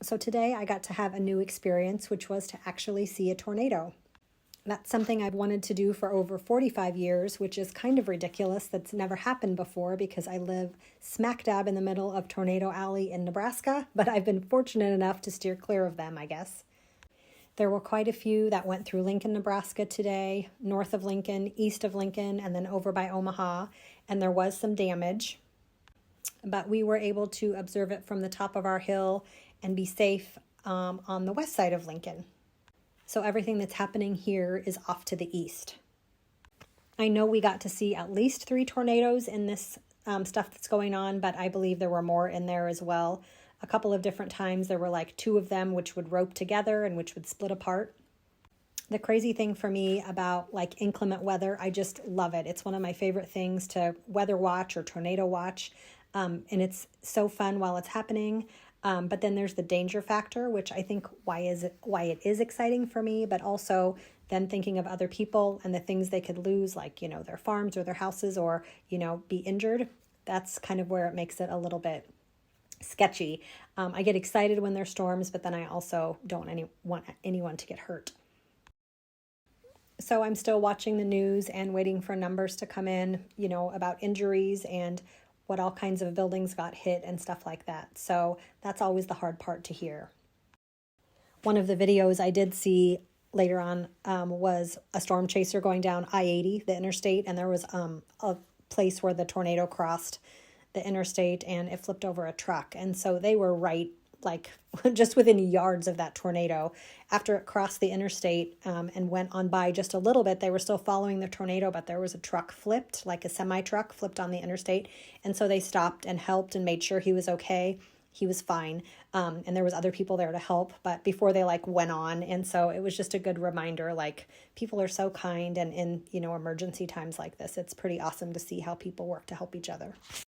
So today I got to have a new experience, which was to actually see a tornado. That's something I've wanted to do for over 45 years, which is kind of ridiculous. That's never happened before because I live smack dab in the middle of Tornado Alley in Nebraska, but I've been fortunate enough to steer clear of them, I guess. There were quite a few that went through Lincoln, Nebraska today, north of Lincoln, east of Lincoln, and then over by Omaha, and there was some damage. But we were able to observe it from the top of our hill and be safe on the west side of Lincoln. So everything that's happening here is off to the east. I know we got to see at least 3 tornadoes in this stuff that's going on, but I believe there were more in there as well. A couple of different times there were like 2 of them which would rope together and which would split apart. The crazy thing for me about like inclement weather, I just love it. It's one of my favorite things to weather watch or tornado watch. And it's so fun while it's happening. But then there's the danger factor, which I think why it is exciting for me, but also then thinking of other people and the things they could lose, like, their farms or their houses or, be injured. That's kind of where it makes it a little bit sketchy. I get excited when there's storms, but then I also don't want anyone to get hurt. So I'm still watching the news and waiting for numbers to come in, about injuries and what all kinds of buildings got hit and stuff like that. So that's always the hard part to hear. One of the videos I did see later on was a storm chaser going down I-80, the interstate, and there was a place where the tornado crossed the interstate and it flipped over a truck. And so they were right, like just within yards of that tornado. After it crossed the interstate and went on by just a little bit, they were still following the tornado, but there was a truck flipped, like a semi-truck flipped on the interstate. And so they stopped and helped and made sure he was okay. He was fine. And there was other people there to help, but before they went on. And so it was just a good reminder, people are so kind, and in, emergency times like this, it's pretty awesome to see how people work to help each other.